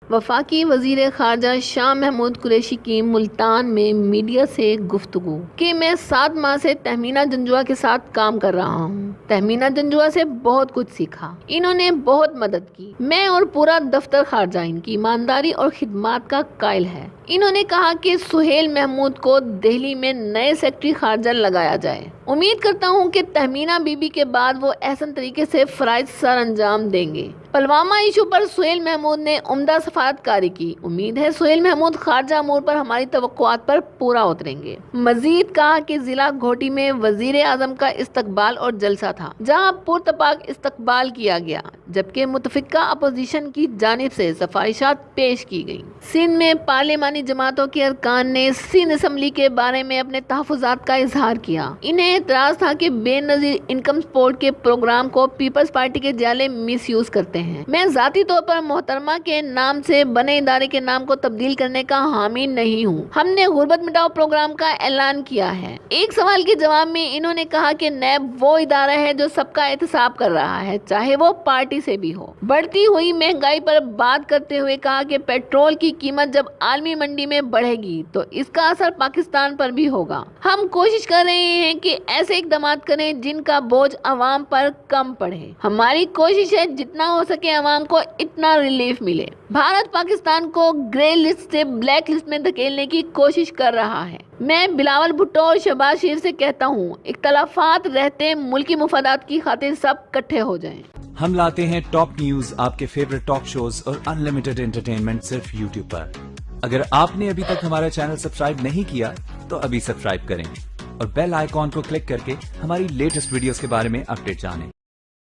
وفاقی وزیر خارجہ شاہ محمود قریشی کی ملتان میں میڈیا سے گفتگو کہ میں 7 ماہ سے تہمینہ جنجوعہ کے ساتھ کام کر رہا ہوں۔ تہمینہ جنجوعہ سے بہت کچھ سیکھا، انہوں نے بہت مدد کی، میں اور پورا دفتر خارجہ ان کی ایمانداری اور خدمات کا قائل ہے۔ انہوں نے کہا کہ سہیل محمود کو دہلی میں نئے سیکرٹری خارجہ لگایا جائے۔ امید کرتا ہوں کہ تہمینہ بی بی کے بعد وہ احسن طریقے سے فرائض سر انجام دیں گے۔ پلوامہ ایشو پر سہیل محمود نے عمدہ سفارتکاری کی، امید ہے سہیل محمود خارجہ امور پر ہماری توقعات پر پورا اتریں گے۔ مزید کہا کہ ضلع گھوٹی میں وزیر اعظم کا استقبال اور جلسہ تھا، جہاں پرتپاک استقبال کیا گیا، جبکہ متفقہ اپوزیشن کی جانب سے سفارشات پیش کی گئیں۔ سندھ میں پارلیمانی جماعتوں کے ارکان نے سندھ اسمبلی کے بارے میں اپنے تحفظات کا اظہار کیا۔ انہیں اعتراض تھا کہ بے نظیر انکم سپورٹ کے پروگرام کو پیپلز پارٹی کے جالے مس یوز کرتے ہیں۔ میں ذاتی طور پر محترمہ کے نام سے بنے ادارے کے نام کو تبدیل کرنے کا حامی نہیں ہوں۔ ہم نے غربت مٹاؤ پروگرام کا اعلان کیا ہے۔ ایک سوال کے جواب میں انہوں نے کہا کہ نیب وہ ادارہ ہے جو سب کا احتساب کر رہا ہے، چاہے وہ پارٹی سے بھی ہو۔ بڑھتی ہوئی مہنگائی پر بات کرتے ہوئے کہا کہ پیٹرول کی قیمت جب عالمی منڈی میں بڑھے گی تو اس کا اثر پاکستان پر بھی ہوگا۔ ہم کوشش کر رہے ہیں کہ ایسے اقدامات کریں جن کا بوجھ عوام پر کم پڑے۔ ہماری کوشش ہے جتنا ہو سکے عوام کو اتنا ریلیف ملے۔ بھارت پاکستان کو گرے لسٹ سے بلیک لسٹ میں دھکیلنے کی کوشش کر رہا ہے۔ میں بلاول بھٹو اور شہباز شریف سے کہتا ہوں، اختلافات رہتے ملکی مفادات کی خاطر سب کٹھے ہو جائیں۔ ہم لاتے ہیں ٹاپ نیوز، آپ کے فیورٹ ٹاک شوز اور انلمیٹڈ انٹرٹینمنٹ صرف یوٹیوب پر۔ اگر آپ نے ابھی تک ہمارا چینل سبسکرائب نہیں کیا تو ابھی سبسکرائب کریں اور بیل آئیکن کو کلک کر کے ہماری لیٹسٹ ویڈیوز کے بارے میں اپڈیٹ جانیں۔